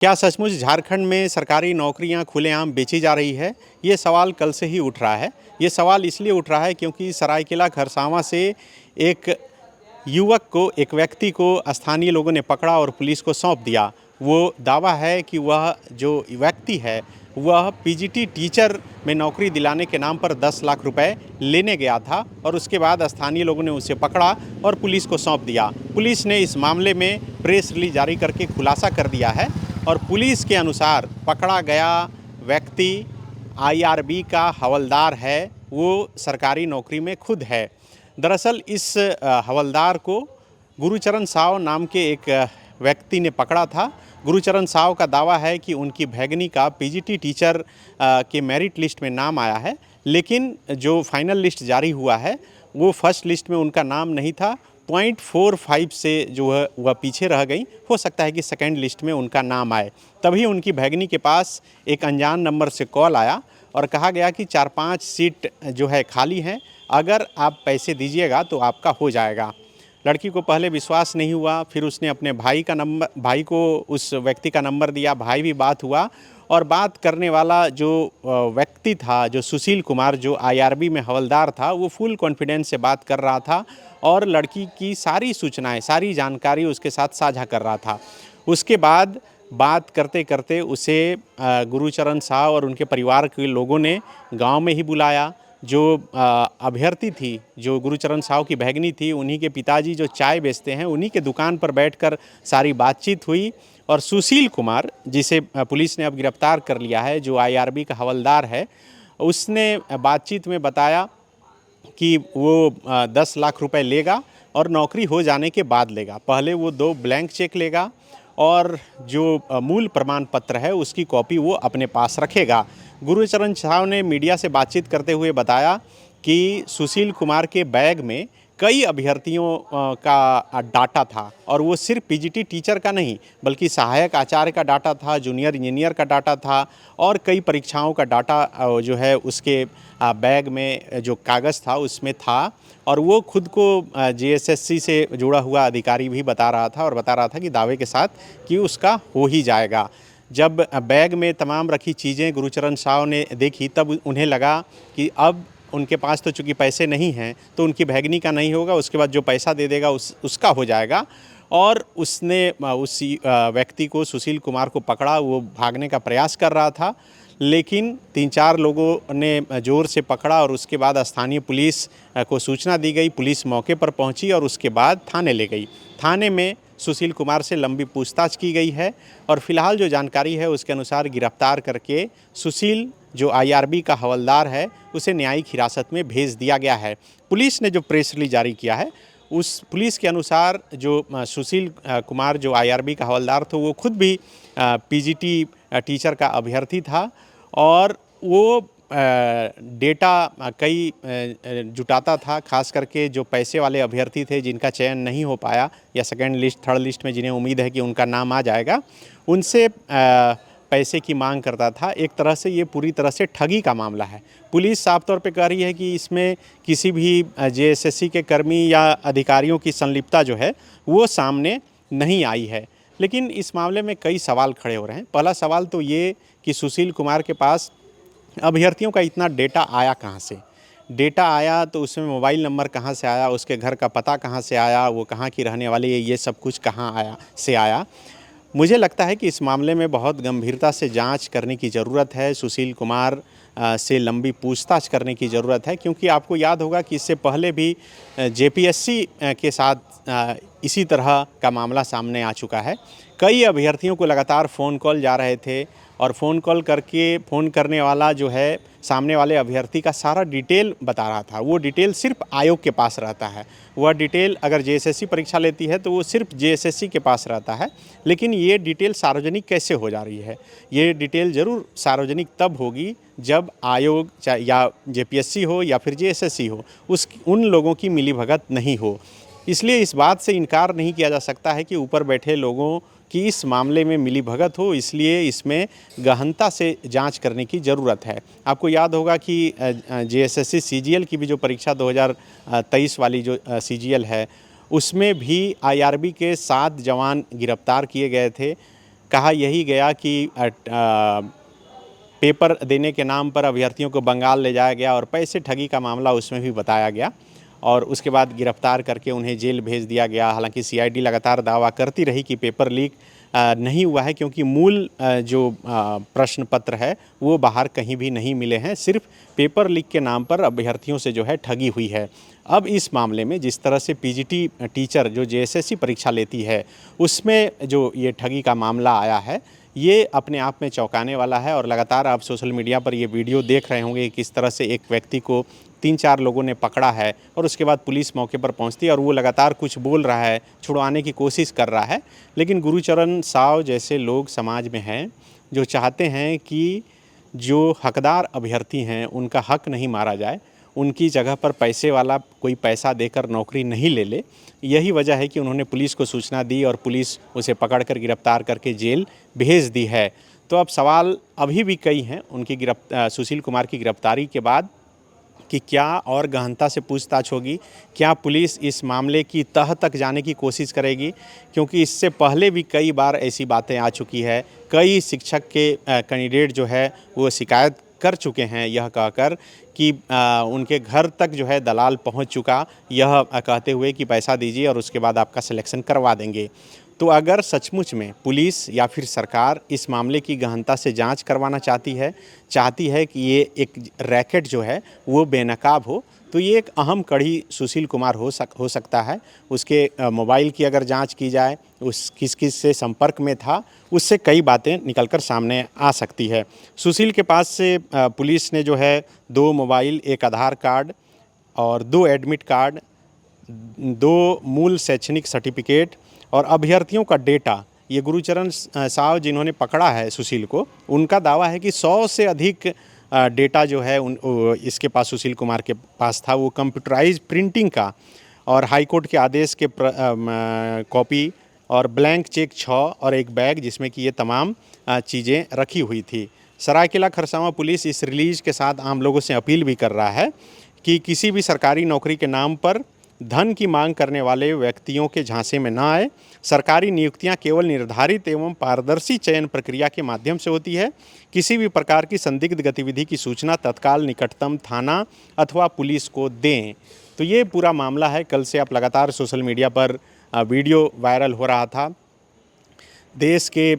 क्या सचमुच झारखंड में सरकारी नौकरियां खुलेआम बेची जा रही है? ये सवाल कल से ही उठ रहा है। ये सवाल इसलिए उठ रहा है क्योंकि सरायकेला खरसावां से एक युवक को, एक व्यक्ति को स्थानीय लोगों ने पकड़ा और पुलिस को सौंप दिया। वो दावा है कि वह जो व्यक्ति है, वह पीजीटी टीचर में नौकरी दिलाने के नाम पर 10 लाख रुपए लेने गया था और उसके बाद स्थानीय लोगों ने उसे पकड़ा और पुलिस को सौंप दिया। पुलिस ने इस मामले में प्रेस रिलीज जारी करके खुलासा कर दिया है और पुलिस के अनुसार पकड़ा गया व्यक्ति आईआरबी का हवलदार है। वो सरकारी नौकरी में खुद है। दरअसल इस हवलदार को गुरुचरण साव नाम के एक व्यक्ति ने पकड़ा था। गुरुचरण साव का दावा है कि उनकी भैगनी का पीजीटी टीचर के मेरिट लिस्ट में नाम आया है, लेकिन जो फाइनल लिस्ट जारी हुआ है वो फर्स्ट लिस्ट में उनका नाम नहीं था। 0.45 से जो है वह पीछे रह गई। हो सकता है कि सेकेंड लिस्ट में उनका नाम आए। तभी उनकी भैगनी के पास एक अनजान नंबर से कॉल आया और कहा गया कि 4-5 सीट जो है खाली हैं, अगर आप पैसे दीजिएगा तो आपका हो जाएगा। लड़की को पहले विश्वास नहीं हुआ, फिर उसने अपने भाई को उस व्यक्ति का नंबर दिया। भाई भी बात हुआ और बात करने वाला जो व्यक्ति था, जो सुशील कुमार, जो आईआरबी में हवलदार था, वो फुल कॉन्फिडेंस से बात कर रहा था और लड़की की सारी सूचनाएं, सारी जानकारी उसके साथ साझा कर रहा था। उसके बाद बात करते करते उसे गुरुचरण साव और उनके परिवार के लोगों ने गांव में ही बुलाया। जो अभ्यर्थी थी, जो गुरुचरण साव की भैगनी थी, उन्हीं के पिताजी जो चाय बेचते हैं, उन्हीं के दुकान पर बैठकर सारी बातचीत हुई और सुशील कुमार, जिसे पुलिस ने अब गिरफ्तार कर लिया है, जो आईआरबी का हवलदार है, उसने बातचीत में बताया कि वो 10 लाख रुपए लेगा और नौकरी हो जाने के बाद लेगा। पहले वो 2 ब्लैंक चेक लेगा और जो मूल प्रमाण पत्र है उसकी कॉपी वो अपने पास रखेगा। गुरुचरण साव ने मीडिया से बातचीत करते हुए बताया कि सुशील कुमार के बैग में कई अभ्यर्थियों का डाटा था और वो सिर्फ पीजीटी टीचर का नहीं, बल्कि सहायक आचार्य का डाटा था, जूनियर इंजीनियर का डाटा था और कई परीक्षाओं का डाटा जो है उसके बैग में जो कागज़ था उसमें था। और वो खुद को जेएसएससी से जुड़ा हुआ अधिकारी भी बता रहा था और बता रहा था कि दावे के साथ कि उसका हो ही जाएगा। जब बैग में तमाम रखी चीज़ें गुरुचरण साव ने देखी, तब उन्हें लगा कि अब उनके पास तो चूँकि पैसे नहीं हैं तो उनकी भैगनी का नहीं होगा, उसके बाद जो पैसा दे देगा उसका हो जाएगा। और उसने उसी व्यक्ति को, सुशील कुमार को पकड़ा। वो भागने का प्रयास कर रहा था, लेकिन 3-4 लोगों ने ज़ोर से पकड़ा और उसके बाद स्थानीय पुलिस को सूचना दी गई। पुलिस मौके पर पहुंची और उसके बाद थाने ले गई। थाने में सुशील कुमार से लंबी पूछताछ की गई है और फिलहाल जो जानकारी है उसके अनुसार गिरफ्तार करके सुशील, जो आईआरबी का हवलदार है, उसे न्यायिक हिरासत में भेज दिया गया है। पुलिस ने जो प्रेस रिलीज जारी किया है, उस पुलिस के अनुसार जो सुशील कुमार, जो आईआरबी का हवलदार था, वो खुद भी पीजीटी टीचर का अभ्यर्थी था और वो डेटा कई जुटाता था। खास करके जो पैसे वाले अभ्यर्थी थे जिनका चयन नहीं हो पाया या सेकेंड लिस्ट, थर्ड लिस्ट में जिन्हें उम्मीद है कि उनका नाम आ जाएगा, उनसे पैसे की मांग करता था। एक तरह से ये पूरी तरह से ठगी का मामला है। पुलिस साफ तौर पे कह रही है कि इसमें किसी भी जेएसएससी के कर्मी या अधिकारियों की संलिप्तता जो है वो सामने नहीं आई है, लेकिन इस मामले में कई सवाल खड़े हो रहे हैं। पहला सवाल तो ये कि सुशील कुमार के पास अभ्यर्थियों का इतना डेटा आया कहाँ से? डेटा आया तो उसमें मोबाइल नंबर कहाँ से आया, उसके घर का पता कहाँ से आया, वो कहाँ की रहने वाली है, ये सब कुछ कहाँ आया। मुझे लगता है कि इस मामले में बहुत गंभीरता से जांच करने की ज़रूरत है। सुशील कुमार से लंबी पूछताछ करने की ज़रूरत है, क्योंकि आपको याद होगा कि इससे पहले भी जेपीएससी के साथ इसी तरह का मामला सामने आ चुका है। कई अभ्यर्थियों को लगातार फ़ोन कॉल जा रहे थे और फ़ोन कॉल करके फ़ोन करने वाला जो है सामने वाले अभ्यर्थी का सारा डिटेल बता रहा था। वो डिटेल सिर्फ आयोग के पास रहता है। वह डिटेल अगर जेएसएससी परीक्षा लेती है तो वो सिर्फ जेएसएससी के पास रहता है, लेकिन ये डिटेल सार्वजनिक कैसे हो जा रही है? ये डिटेल ज़रूर सार्वजनिक तब होगी जब आयोग, चाहे या जेपीएससी हो या फिर जेएसएससी हो, उन लोगों की मिलीभगत नहीं हो। इसलिए इस बात से इनकार नहीं किया जा सकता है कि ऊपर बैठे लोगों की इस मामले में मिलीभगत हो, इसलिए इसमें गहनता से जांच करने की ज़रूरत है। आपको याद होगा कि जेएसएससी सीजीएल की भी जो परीक्षा 2023 वाली जो सीजीएल है, उसमें भी आईआरबी के 7 जवान गिरफ्तार किए गए थे। कहा यही गया कि पेपर देने के नाम पर अभ्यर्थियों को बंगाल ले जाया गया और पैसे ठगी का मामला उसमें भी बताया गया और उसके बाद गिरफ्तार करके उन्हें जेल भेज दिया गया। हालांकि सीआईडी लगातार दावा करती रही कि पेपर लीक नहीं हुआ है, क्योंकि मूल जो प्रश्न पत्र है वो बाहर कहीं भी नहीं मिले हैं, सिर्फ पेपर लीक के नाम पर अभ्यर्थियों से जो है ठगी हुई है। अब इस मामले में जिस तरह से पीजीटी टीचर जो जेएसएससी परीक्षा लेती है उसमें जो ये ठगी का मामला आया है, ये अपने आप में चौंकाने वाला है। और लगातार आप सोशल मीडिया पर ये वीडियो देख रहे होंगे किस तरह से एक व्यक्ति को 3-4 लोगों ने पकड़ा है और उसके बाद पुलिस मौके पर पहुंचती है और वो लगातार कुछ बोल रहा है, छुड़वाने की कोशिश कर रहा है। लेकिन गुरुचरण साव जैसे लोग समाज में हैं जो चाहते हैं कि जो हकदार अभ्यर्थी हैं उनका हक नहीं मारा जाए, उनकी जगह पर पैसे वाला कोई पैसा देकर नौकरी नहीं ले ले। यही वजह है कि उन्होंने पुलिस को सूचना दी और पुलिस उसे पकड़कर गिरफ्तार करके जेल भेज दी है। तो अब सवाल अभी भी कई हैं उनकी सुशील कुमार की गिरफ्तारी के बाद कि क्या और गहनता से पूछताछ होगी, क्या पुलिस इस मामले की तह तक जाने की कोशिश करेगी, क्योंकि इससे पहले भी कई बार ऐसी बातें आ चुकी है। कई शिक्षक के कैंडिडेट जो है वो शिकायत कर चुके हैं यह कहकर कि उनके घर तक जो है दलाल पहुंच चुका, यह कहते हुए कि पैसा दीजिए और उसके बाद आपका सिलेक्शन करवा देंगे। तो अगर सचमुच में पुलिस या फिर सरकार इस मामले की गहनता से जांच करवाना चाहती है कि ये एक रैकेट जो है वो बेनकाब हो, तो ये एक अहम कड़ी सुशील कुमार हो सकता है। उसके मोबाइल की अगर जांच की जाए, उस किस से संपर्क में था, उससे कई बातें निकलकर सामने आ सकती है। सुशील के पास से पुलिस ने जो है 2 मोबाइल, 1 आधार कार्ड और 2 एडमिट कार्ड, 2 मूल शैक्षणिक सर्टिफिकेट और अभ्यर्थियों का डेटा, ये गुरुचरण साव जिन्होंने पकड़ा है सुशील को, उनका दावा है कि 100 से अधिक डेटा जो है इसके पास सुशील कुमार के पास था, वो कंप्यूटराइज प्रिंटिंग का और हाईकोर्ट के आदेश के कॉपी और ब्लैंक चेक 6 और एक बैग जिसमें कि ये तमाम चीज़ें रखी हुई थी। सरायकेला खरसावां पुलिस इस रिलीज के साथ आम लोगों से अपील भी कर रहा है कि किसी भी सरकारी नौकरी के नाम पर धन की मांग करने वाले व्यक्तियों के झांसे में न आए। सरकारी नियुक्तियां केवल निर्धारित एवं पारदर्शी चयन प्रक्रिया के माध्यम से होती है। किसी भी प्रकार की संदिग्ध गतिविधि की सूचना तत्काल निकटतम थाना अथवा पुलिस को दें। तो ये पूरा मामला है। कल से आप लगातार सोशल मीडिया पर वीडियो वायरल हो रहा था। देश के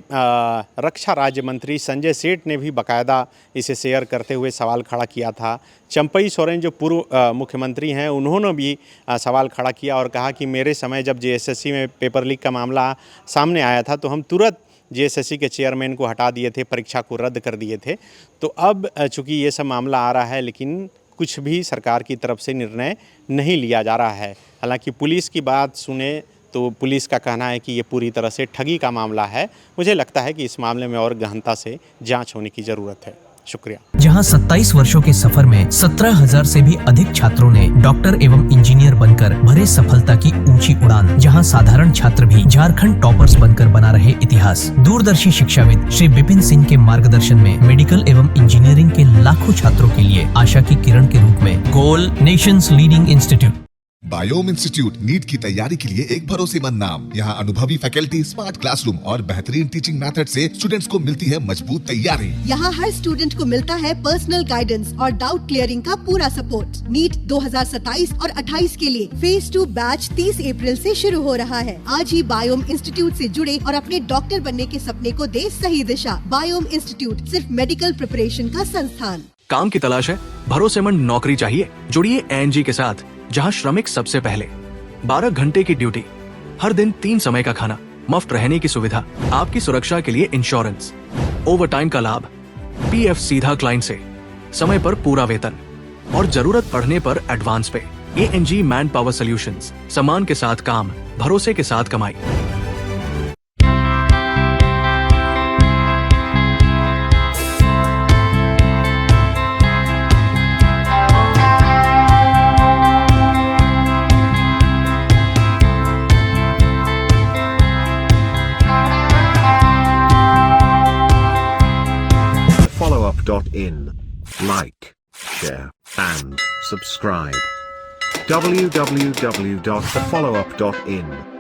रक्षा राज्य मंत्री संजय सेठ ने भी बाकायदा इसे शेयर करते हुए सवाल खड़ा किया था। चंपई सोरेन जो पूर्व मुख्यमंत्री हैं, उन्होंने भी सवाल खड़ा किया और कहा कि मेरे समय जब जेएसएससी में पेपर लीक का मामला सामने आया था तो हम तुरंत जेएसएससी के चेयरमैन को हटा दिए थे, परीक्षा को रद्द कर दिए थे। तो अब चूँकि ये सब मामला आ रहा है, लेकिन कुछ भी सरकार की तरफ से निर्णय नहीं लिया जा रहा है। हालांकि पुलिस की बात सुने तो पुलिस का कहना है कि ये पूरी तरह से ठगी का मामला है। मुझे लगता है कि इस मामले में और गहनता से जांच होने की ज़रूरत है। शुक्रिया। जहां 27 वर्षों के सफर में 17,000 से भी अधिक छात्रों ने डॉक्टर एवं इंजीनियर बनकर भरे सफलता की ऊंची उड़ान, जहां साधारण छात्र भी झारखंड टॉपर्स बनकर बना रहे इतिहास। दूरदर्शी शिक्षाविद श्री विपिन सिंह के मार्गदर्शन में मेडिकल एवं इंजीनियरिंग के लाखों छात्रों के लिए आशा की किरण के रूप में goal nations leading institute. Biome institute NEET की तैयारी के लिए एक भरोसेमंद नाम। यहाँ अनुभवी फैकल्टी, स्मार्ट क्लासरूम और बेहतरीन टीचिंग मेथड से स्टूडेंट्स को मिलती है मजबूत तैयारी। यहाँ हर स्टूडेंट को मिलता है पर्सनल गाइडेंस और डाउट क्लियरिंग का पूरा सपोर्ट। नीट 2027 और 28 के लिए फेज 2 बैच 30 अप्रैल से शुरू हो रहा है। आज ही बायोम इंस्टीट्यूट से जुड़े और अपने डॉक्टर बनने के सपने को दे सही दिशा। बायोम इंस्टीट्यूट सिर्फ मेडिकल प्रिपरेशन का संस्थान। काम की तलाश है, भरोसेमंद नौकरी चाहिए, जुड़िए एएनजी के साथ, जहां श्रमिक सबसे पहले। 12 घंटे की ड्यूटी, हर दिन 3 समय का खाना, मुफ्त रहने की सुविधा, आपकी सुरक्षा के लिए इंश्योरेंस, ओवरटाइम का लाभ, पीएफ सीधा क्लाइंट से, समय पर पूरा वेतन और जरूरत पड़ने पर एडवांस पे। एएनजी मैन पावर सॉल्यूशंस, सम्मान के साथ काम, भरोसे के साथ कमाई। followup.in. Like, share, and subscribe. www.thefollowup.in